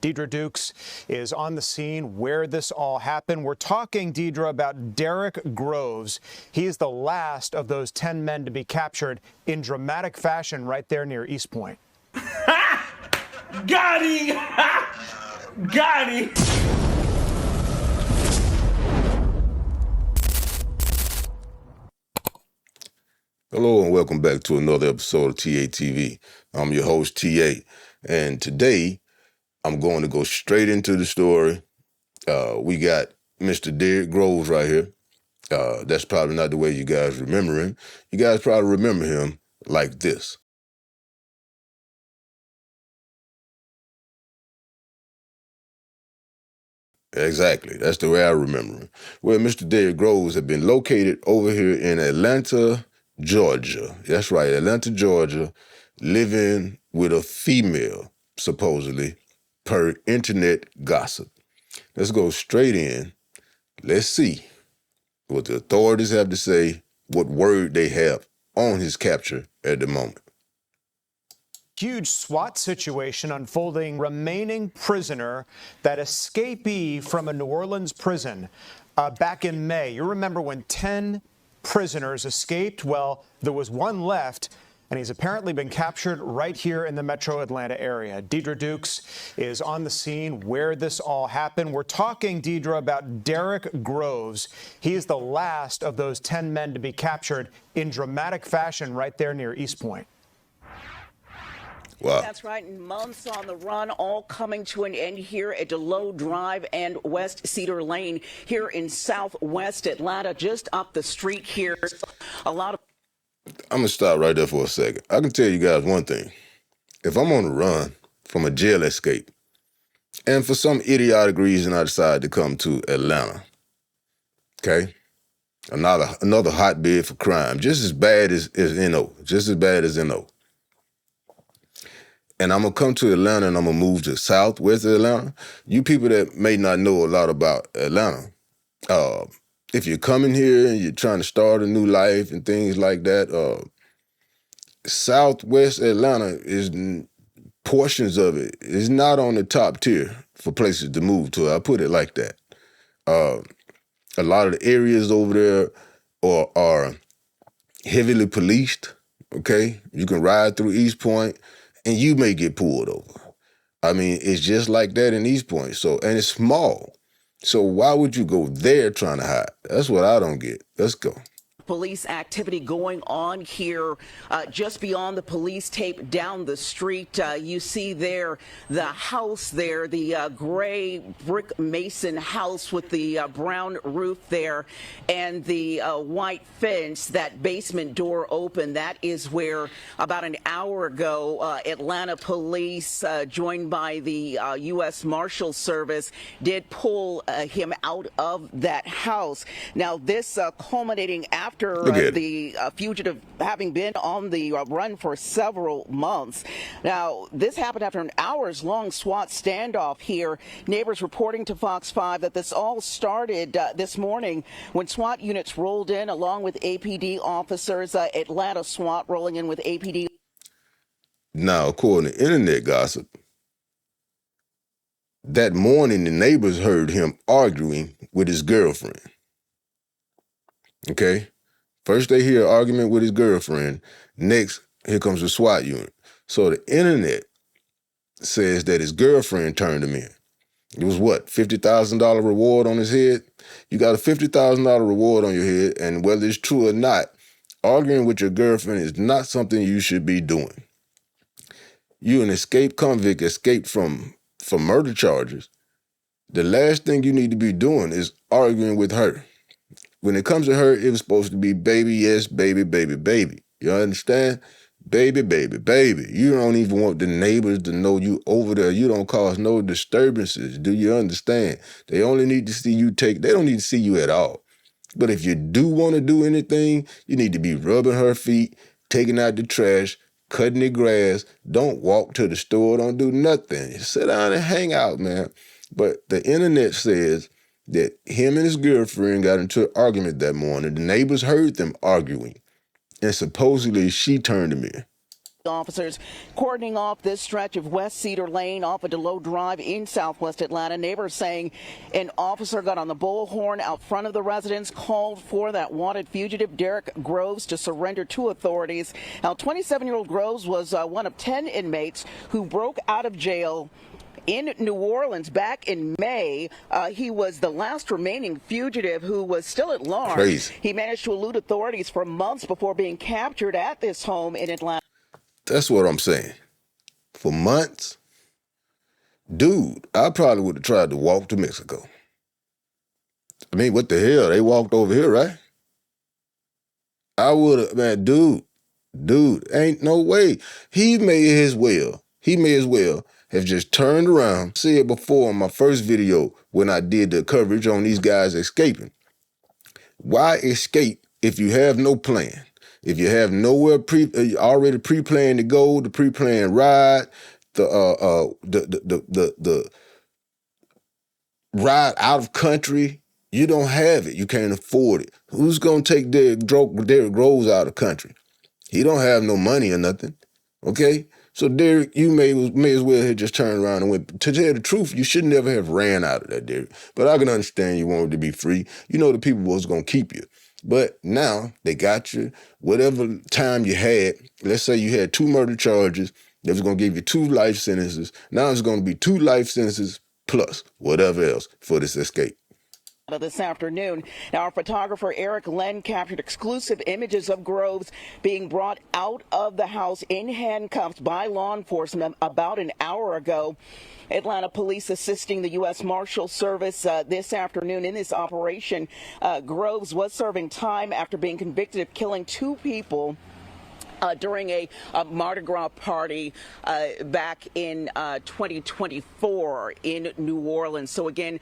Deidre Dukes is on the scene where this all happened. We're talking, Deidre, about Derrick Groves. He's the last of those 10 men to be captured in dramatic fashion right there near East Point. Got him! Got him! Hello and welcome back to another episode of TA TV. I'm your host, TA, and today I'm going to go straight into the story. We got Mr. Derrick Groves right here. That's probably not the way you guys remember him. You guys probably remember him like this. Exactly, that's the way I remember him. Well, Mr. Derrick Groves had been located over here in Atlanta, Georgia. That's right, Atlanta, Georgia, living with a female, supposedly, per internet gossip. Let's go straight in. Let's see what the authorities have to say, what word they have on his capture at the moment. Huge SWAT situation unfolding. Remaining prisoner, that escapee from a New Orleans prison back in May. You remember when 10 prisoners escaped? Well, there was one left, and he's apparently been captured right here in the metro Atlanta area. Deidre Dukes is on the scene where this all happened. We're talking, Deidre, about Derrick Groves. He is the last of those 10 men to be captured in dramatic fashion right there near East Point. Wow. That's right. And months on the run, all coming to an end here at DeLoe Drive and West Cedar Lane here in Southwest Atlanta, just up the street here. A lot of. I'm going to stop right there for a second. I can tell you guys one thing. If I'm on the run from a jail escape, and for some idiotic reason I decide to come to Atlanta, okay? Another hotbed for crime, just as bad as NO, just as bad as NO. And I'm going to come to Atlanta and I'm going to move to Southwest Atlanta. You people that may not know a lot about Atlanta, if you're coming here and you're trying to start a new life and things like that, Southwest Atlanta portions of it is not on the top tier for places to move to. I put it like that. A lot of the areas over there are heavily policed, okay? You can ride through East Point and you may get pulled over. I mean, it's just like that in East Point. So, and it's small. So why would you go there trying to hide? That's what I don't get. Let's go. Police activity going on here just beyond the police tape down the street. You see there the house there, the gray brick mason house with the brown roof there and the white fence, that basement door open. That is where about an hour ago Atlanta police joined by the U.S. Marshal Service did pull him out of that house. Now this culminating after the fugitive having been on the run for several months. Now, this happened after an hours-long SWAT standoff here. Neighbors reporting to Fox 5 that this all started this morning when SWAT units rolled in along with APD officers, Atlanta SWAT rolling in with APD. Now, according to internet gossip, that morning the neighbors heard him arguing with his girlfriend. Okay? First they hear an argument with his girlfriend. Next, here comes the SWAT unit. So the internet says that his girlfriend turned him in. It was what, $50,000 reward on his head? You got a $50,000 reward on your head, and whether it's true or not, arguing with your girlfriend is not something you should be doing. You an escaped convict, escaped from murder charges. The last thing you need to be doing is arguing with her. When it comes to her, it was supposed to be baby, yes, baby, baby, baby. You understand? Baby, baby, baby. You don't even want the neighbors to know you over there. You don't cause no disturbances. Do you understand? They only need to see you they don't need to see you at all. But if you do want to do anything, you need to be rubbing her feet, taking out the trash, cutting the grass. Don't walk to the store. Don't do nothing. Sit down and hang out, man. But the internet says that him and his girlfriend got into an argument that morning. The neighbors heard them arguing, and supposedly she turned him in. Officers cordoning off this stretch of West Cedar Lane off of DeLoe Drive in southwest Atlanta. Neighbors saying an officer got on the bullhorn out front of the residence, called for that wanted fugitive Derrick Groves to surrender to authorities. Now, 27-year-old Groves was one of 10 inmates who broke out of jail in New Orleans back in May. He was the last remaining fugitive who was still at large. Crazy. He managed to elude authorities for months before being captured at this home in Atlanta. That's what I'm saying. For months, dude, I probably would have tried to walk to Mexico. I mean, what the hell? They walked over here, right? I would have, man, dude, ain't no way. He may as well have just turned around. I said before in my first video when I did the coverage on these guys escaping. Why escape if you have no plan? If you have nowhere already pre-planned to go, the pre-planned ride, the ride out of country, you don't have it. You can't afford it. Who's gonna take Derrick Groves out of country? He don't have no money or nothing. Okay? So Derrick, you may as well have just turned around and went. To tell the truth, you should never have ran out of that, Derrick. But I can understand you wanted to be free. You know the people was gonna keep you. But now they got you. Whatever time you had, let's say you had 2 murder charges, they was gonna give you 2 life sentences. Now it's gonna be 2 life sentences plus whatever else for this escape. This afternoon. Now, our photographer Eric Len captured exclusive images of Groves being brought out of the house in handcuffs by law enforcement about an hour ago. Atlanta police assisting the U.S. Marshal Service this afternoon in this operation. Groves was serving time after being convicted of killing 2 people during a Mardi Gras party back in 2024 in New Orleans. So again,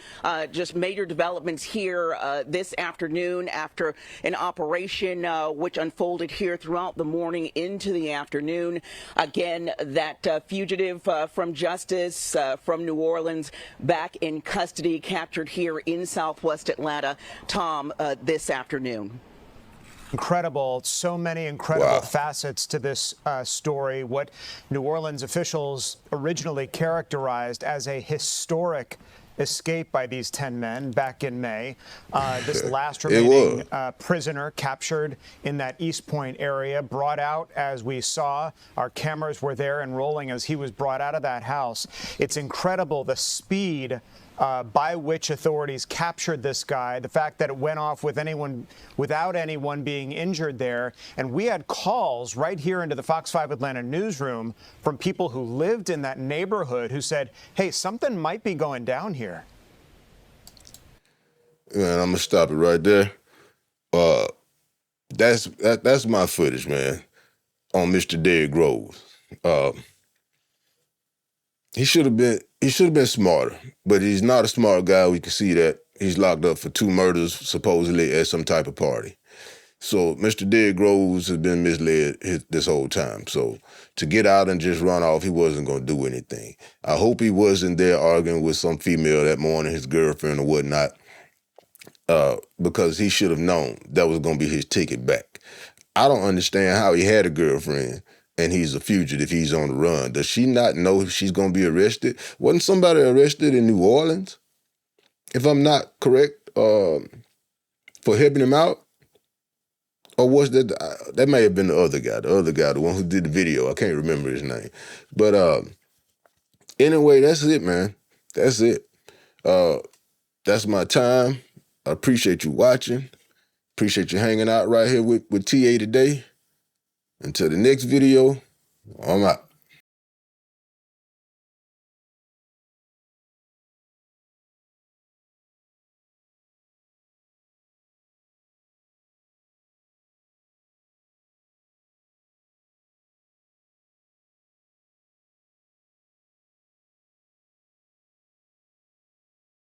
just major developments here this afternoon after an operation which unfolded here throughout the morning into the afternoon. Again, that fugitive from justice from New Orleans back in custody, captured here in southwest Atlanta, Tom, this afternoon. Incredible. So many incredible facets to this story. What New Orleans officials originally characterized as a historic escape by these 10 men back in May. This last remaining prisoner captured in that East Point area, brought out as we saw. Our cameras were there and rolling as he was brought out of that house. It's incredible the speed by which authorities captured this guy, the fact that it went off without anyone being injured there. And we had calls right here into the Fox 5 Atlanta newsroom from people who lived in that neighborhood who said, hey, something might be going down here. Man, I'm going to stop it right there. That's my footage, man, on Mr. Derrick Groves. He should have been smarter, but he's not a smart guy. We can see that. He's locked up for 2 murders, supposedly, at some type of party. So Mr. Derrick Groves has been misled this whole time. So to get out and just run off, he wasn't going to do anything. I hope he wasn't there arguing with some female that morning, his girlfriend or whatnot, because he should have known that was going to be his ticket back. I don't understand how he had a girlfriend and he's a fugitive, he's on the run. Does she not know if she's going to be arrested? Wasn't somebody arrested in New Orleans, if I'm not correct, for helping him out? Or was that may have been the other guy, the one who did the video. I can't remember his name. But anyway, that's it, man. That's it. That's my time. I appreciate you watching. Appreciate you hanging out right here with TA today. Until the next video, I'm out.